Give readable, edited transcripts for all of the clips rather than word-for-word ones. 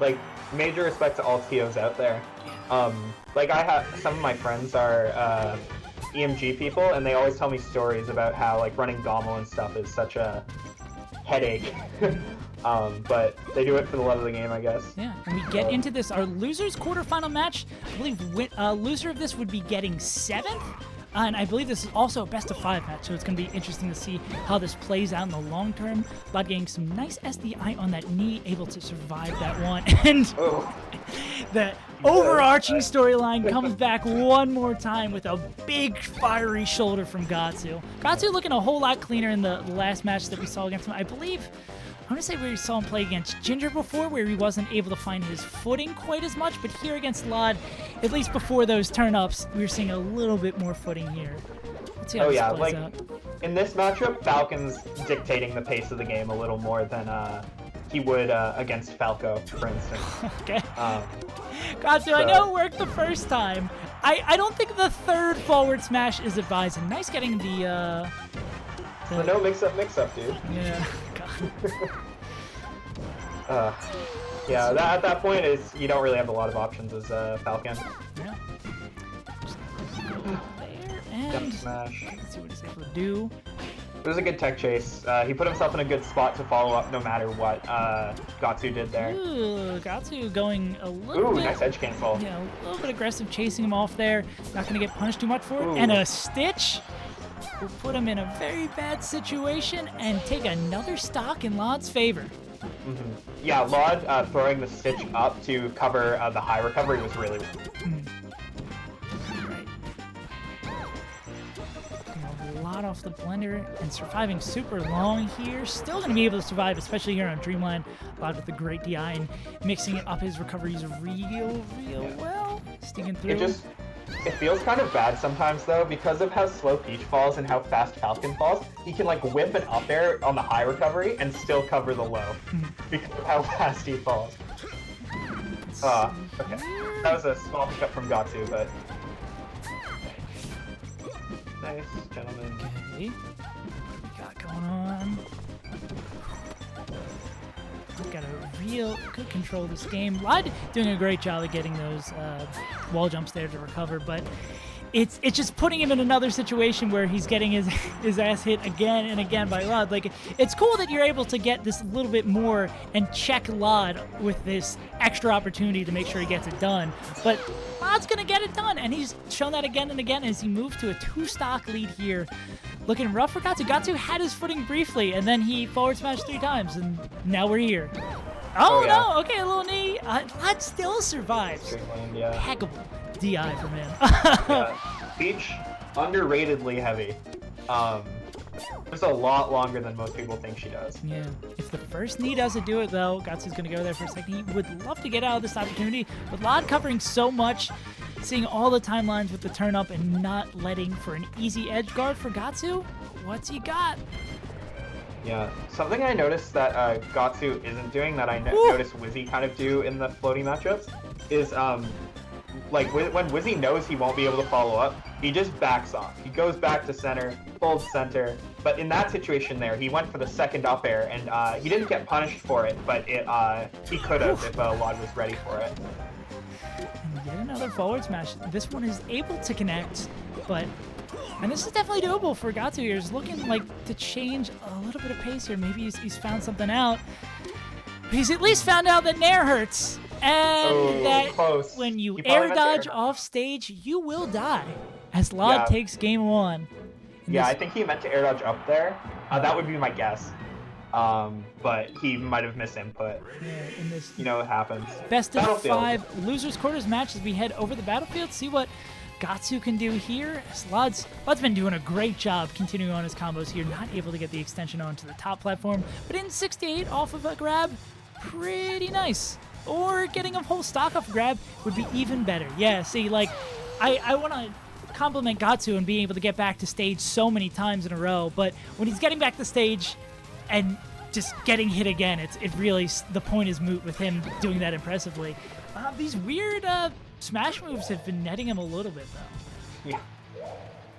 like, major respect to all TOs out there. Like, some of my friends are EMG people, and they always tell me stories about how, like, running Gommel and stuff is such a headache. But they do it for the love of the game, I guess. Yeah, and we get into this, our losers quarterfinal match. I believe loser of this would be getting 7th. And I believe this is also a best-of-5 match, so it's going to be interesting to see how this plays out in the long term. lloD getting some nice SDI on that knee, able to survive that one. And the overarching storyline comes back one more time with a big, fiery shoulder from Gahtzu. Gahtzu looking a whole lot cleaner in the last match that we saw against him. I believe, I want to say we saw him play against Ginger before, where he wasn't able to find his footing quite as much, but here against lloD, at least before those turn-ups, we were seeing a little bit more footing here. Let's see how this plays out. In this matchup, Falcon's dictating the pace of the game a little more than he would against Falco, for instance. Okay. Gahtzu, I know it worked the first time. I don't think the third forward smash is advised. And nice getting the no mix-up, dude. Yeah. Yeah, at that point, you don't really have a lot of options as Falcon. Yeah. There, and smash. Let's see what he's able to do. It was a good tech chase. He put himself in a good spot to follow up no matter what Gahtzu did there. Ooh, Gahtzu going a little bit... nice edge cancel. Yeah, a little bit aggressive, chasing him off there. Not going to get punished too much for it. And a stitch will put him in a very bad situation and take another stock in lloD's favor. Yeah, lloD throwing the stitch up to cover the high recovery was really Right. Getting a lot off the blender and surviving super long here. Still going to be able to survive, especially here on Dreamland. lloD with the great DI and mixing up his recoveries real well. Sticking through. It feels kind of bad sometimes, though, because of how slow Peach falls and how fast Falcon falls. He can, like, whip an up air on the high recovery and still cover the low because of how fast he falls. Okay. That was a small pickup from Gahtzu, but... Nice, gentlemen. Okay. What we got going on? We've got a real good control of this game. lloD doing a great job of getting those wall jumps there to recover, but it's just putting him in another situation where he's getting his ass hit again and again by lloD. Like, it's cool that you're able to get this a little bit more and check lloD with this extra opportunity to make sure he gets it done, but lloD's gonna get it done, and he's shown that again and again as he moved to a 2-stock lead here. Looking rough for Gahtzu. Gahtzu had his footing briefly, and then he forward smashed 3 times, and now we're here. Oh, yeah. No! Okay, a little knee. lloD still survives. Yeah. Impeccable DI from him. Yeah. Peach, underratedly heavy. Just a lot longer than most people think she does. Yeah. If the first knee doesn't do it, though, Gahtzu's going to go there for a second. He would love to get out of this opportunity. With lloD covering so much, seeing all the timelines with the turn up and not letting for an easy edge guard for Gahtzu, what's he got? Yeah, something I noticed that Gahtzu isn't doing that I noticed Wizzy kind of do in the floaty matchups is like when Wizzy knows he won't be able to follow up, he just backs off. He goes back to center, holds center, but in that situation there, he went for the second up air, and he didn't get punished for it, but he could have if lloD was ready for it. And yet another forward smash. This one is able to connect, but... And this is definitely doable for Gahtzu here. He's looking like to change a little bit of pace here. Maybe he's found something out. But he's at least found out that Nair hurts. And that close. When you air dodge off stage, you will die. As lloD takes game 1. Yeah, I think he meant to air dodge up there. That would be my guess. But he might have missed input. Yeah, in this, you know what happens. Best of 5 losers quarters match as we head over the battlefield. See what Gahtzu can do here. lloD's been doing a great job continuing on his combos here. Not able to get the extension onto the top platform, but in 68 off of a grab, pretty nice. Or getting a whole stock off a grab would be even better. Yeah, see, like, I want to compliment Gahtzu and being able to get back to stage so many times in a row, but when he's getting back to stage and just getting hit again, it really, the point is moot with him doing that impressively. These weird smash moves have been netting him a little bit, though. Yeah.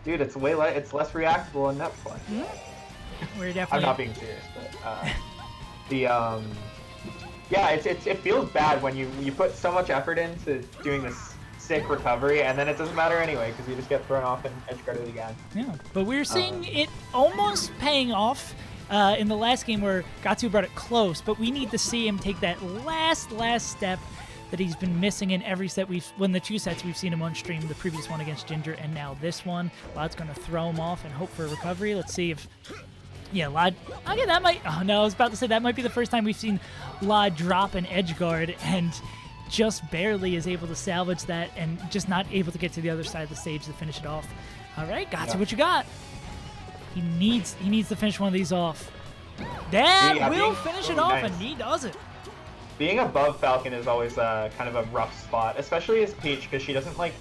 Dude, it's less reactable in net play. Mm-hmm. We're definitely... I'm not being serious, but Yeah, it feels bad when you put so much effort into doing this sick recovery, and then it doesn't matter anyway because you just get thrown off and edge guarded again. Yeah, but we're seeing it almost paying off in the last game where Gahtzu brought it close, but we need to see him take that last step that he's been missing in every set the 2 sets we've seen him on stream, the previous one against Ginger and now this one. lloD's going to throw him off and hope for a recovery. Let's see if... Yeah, lloD... Okay, that might... Oh, no, I was about to say that might be the first time we've seen lloD drop an edge guard and just barely is able to salvage that and just not able to get to the other side of the stage to finish it off. All right, Gahtzu, what you got? He needs to finish one of these off. That will finish it off, and he does it. Being above Falcon is always kind of a rough spot, especially as Peach, because she doesn't like...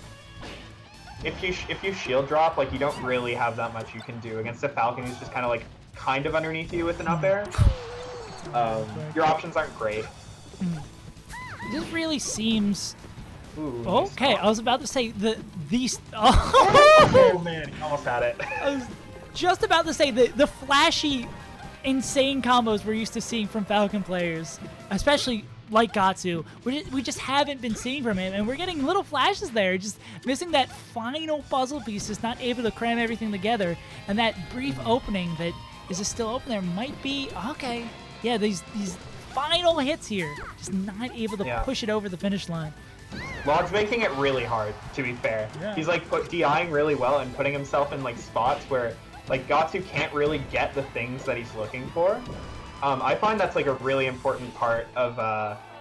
If you shield drop, like, you don't really have that much you can do against a Falcon who's just kind of underneath you with an up air. Your options aren't great. It just really seems... Ooh, okay, I was about to say these... Oh man, he almost had it. I was just about to say the flashy, insane combos we're used to seeing from Falcon players, especially like Gahtzu, we just haven't been seeing from him, and we're getting little flashes there, just missing that final puzzle piece, just not able to cram everything together, and that brief opening that is still open there might be, okay, yeah, these final hits here, just not able to push it over the finish line. lloD's making it really hard, to be fair. Yeah. He's like DIing really well and putting himself in like spots where like Gahtzu can't really get the things that he's looking for. I find that's like a really important part of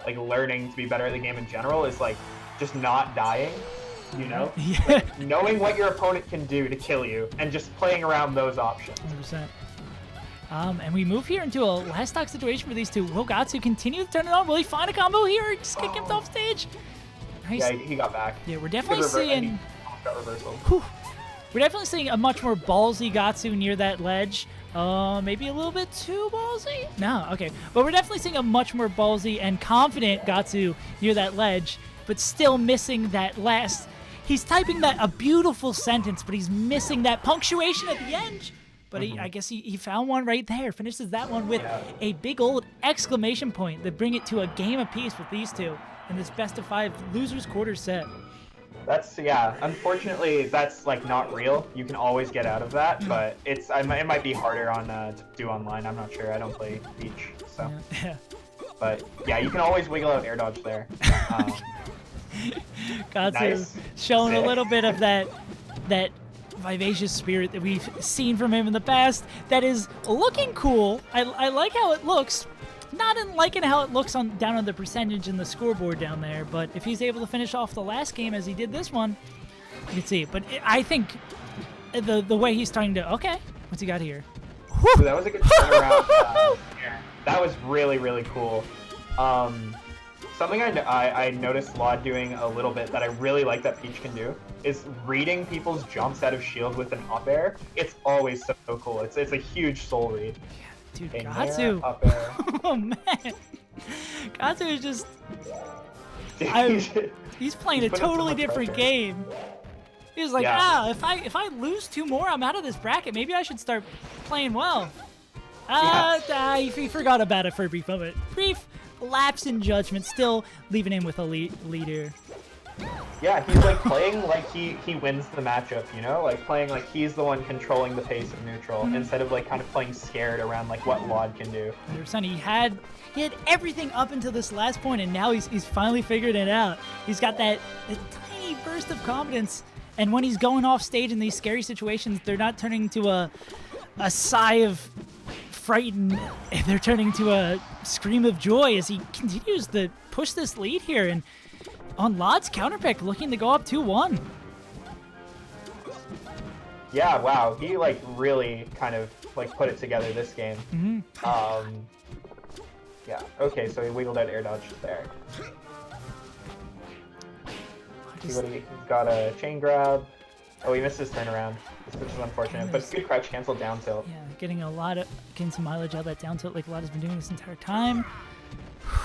like learning to be better at the game in general is like just not dying, you know? Yeah. Like, knowing what your opponent can do to kill you and just playing around those options. 100%. And we move here into a last stock situation for these two. Will Gahtzu continue to turn it on? Will he find a combo here or just get kicked off stage? Nice. Yeah, he got back. Yeah, we're definitely seeing... He got reversal. Whew. We're definitely seeing a much more ballsy Gahtzu near that ledge. Maybe a little bit too ballsy? No, okay. But we're definitely seeing a much more ballsy and confident Gahtzu near that ledge, but still missing that last... He's typing a beautiful sentence, but he's missing that punctuation at the end. But I guess he found one right there. Finishes that one with a big old exclamation point that bring it to a game apiece with these two in this best-of-5 losers quarter set. That's, unfortunately, that's like not real. You can always get out of that, but it might be harder on to do online. I'm not sure. I don't play Beach, so. Yeah. But yeah, you can always wiggle out air dodge there. Gahtzu showing a little bit of that vivacious spirit that we've seen from him in the past. That is looking cool. I like how it looks. Not in liking how it looks down on the percentage in the scoreboard down there, but if he's able to finish off the last game as he did this one, you can see. But I think the way he's starting to... Okay, what's he got here? Ooh, that was a good turnaround. That was really, really cool. Something I noticed lloD doing a little bit that I really like that Peach can do is reading people's jumps out of shield with an up air. It's always so cool. It's a huge soul read. Dude, Gahtzu. Oh, man. Gahtzu is just... he's playing a totally different game. He was like, if I lose 2 more, I'm out of this bracket. Maybe I should start playing well. He forgot about it for a brief moment. Brief lapse in judgment, still leaving him with a leader. Yeah, he's like playing like he wins the matchup, you know? Like playing like he's the one controlling the pace of neutral instead of like kind of playing scared around like what lloD can do. 100%. He had everything up until this last point, and now he's finally figured it out. He's got that tiny burst of confidence, and when he's going off stage in these scary situations, they're not turning to a sigh of frightened. They're turning to a scream of joy as he continues to push this lead here, and on lloD's counter pick, looking to go up 2-1. Yeah, wow. He like really kind of like put it together this game. Yeah. Okay, so he wiggled out air dodge there. He's got a chain grab. Oh, he missed his turnaround, which is unfortunate. But good crouch cancel down tilt. Yeah, getting some mileage out of that down tilt like lloD has been doing this entire time.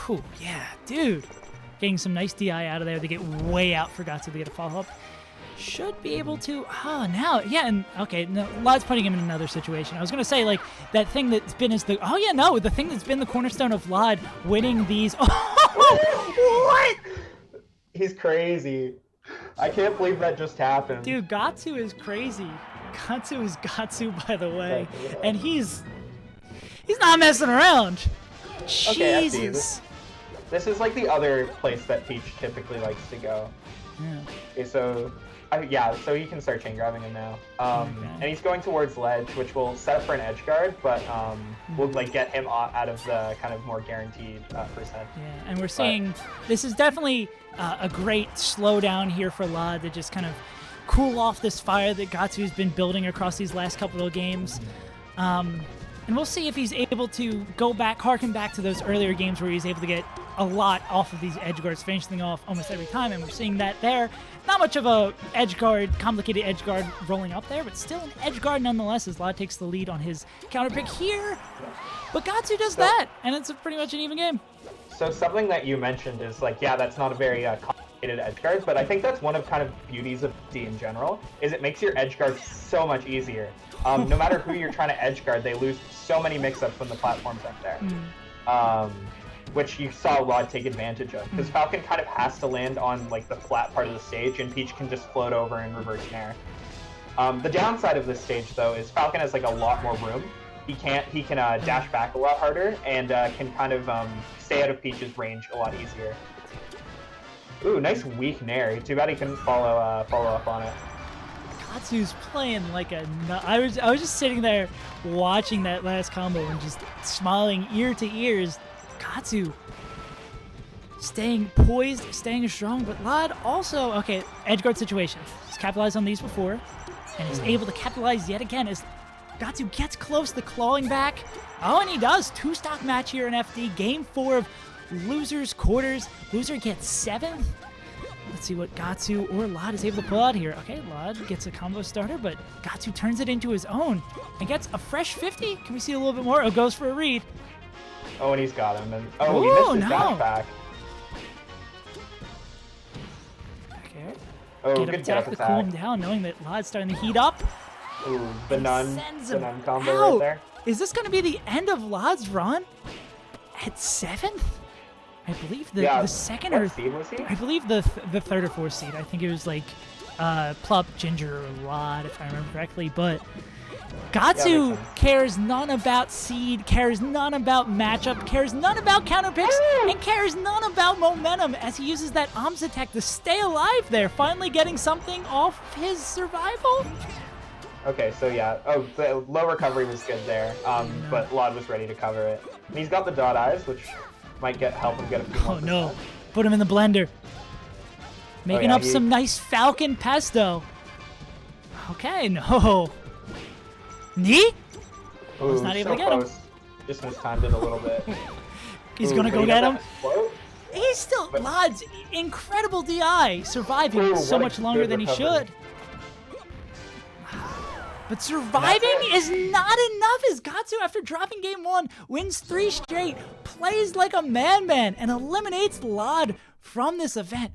Whew, yeah, dude. Getting some nice DI out of there to get way out for Gahtzu to get a follow-up. should be able to. Oh, now, yeah, and okay, no, lloD's putting him in another situation. I was gonna say like that thing that's been the thing that's been the cornerstone of lloD winning these. What? He's crazy. I can't believe that just happened. Dude, Gahtzu is crazy. Gahtzu is Gahtzu, by the way, and he's not messing around. Okay, Jesus. This is like the other place that Peach typically likes to go. Yeah. Okay, so so he can start chain grabbing him now. And he's going towards ledge, which will set up for an edge guard, but will like get him out of the kind of more guaranteed percent. Yeah, and we're seeing this is definitely a great slowdown here for lloD to just kind of cool off this fire that Gahtzu's been building across these last couple of games. And we'll see if he's able to harken back to those earlier games where he's able to get a lot off of these edge guards, finishing off almost every time, and we're seeing that there. Not much of a complicated edge guard rolling up there, but still an edge guard nonetheless as lloD takes the lead on his counter pick here. But Gahtzu does that, and it's pretty much an even game. So something that you mentioned is like, yeah, that's not a very complicated edge guard, but I think that's one of kind of beauties of D in general, is it makes your edge guard so much easier. No matter who you're trying to edge guard, they lose so many mix-ups when the platform's up there. Which you saw lloD take advantage of, because Falcon kind of has to land on like the flat part of the stage, and Peach can just float over and reverse nair. The downside of this stage, though, is Falcon has like a lot more room. He can dash back a lot harder, and can kind of stay out of Peach's range a lot easier. Ooh, nice weak nair. Too bad he couldn't follow up on it. Gahtzu's playing like a nut. I was just sitting there watching that last combo and just smiling ear to ears. Gahtzu staying poised, staying strong, but lloD also, okay, edge guard situation. He's capitalized on these before, and is able to capitalize yet again as Gahtzu gets close to clawing back. Oh, and he does. 2-stock match here in FD. Game 4 of losers quarters. Loser gets 7th. Let's see what Gahtzu or lloD is able to pull out here. Okay, lloD gets a combo starter, but Gahtzu turns it into his own and gets a fresh 50. Can we see a little bit more? Oh, goes for a read. Oh, and he's got him. And he missed his dash back. Okay. Oh, good attack to cool him down, knowing that lloD's starting to heat up. Ooh, the nun combo right there. Is this going to be the end of lloD's run? At 7th? I believe the second what seed was he? I believe the third or fourth seed. I think it was like Plup, Ginger, or lloD, if I remember correctly. But Gahtzu cares none about seed, cares none about matchup, cares none about counter picks, and cares none about momentum as he uses that Om's attack to stay alive there, finally getting something off his survival. Okay, so yeah. Oh, the low recovery was good there, but lloD was ready to cover it. And he's got the dot eyes, which might help him get a few more. Oh no, put him in the blender. Making up some nice Falcon pesto. Okay, no. Knee? Ooh, was not able to get him. Just mistimed it a little bit. He's gonna go get him. He's still lloD's incredible DI, surviving so much longer than he should. But surviving is not enough as Gahtzu, after dropping game 1, wins 3 straight, plays like a man, and eliminates lloD from this event.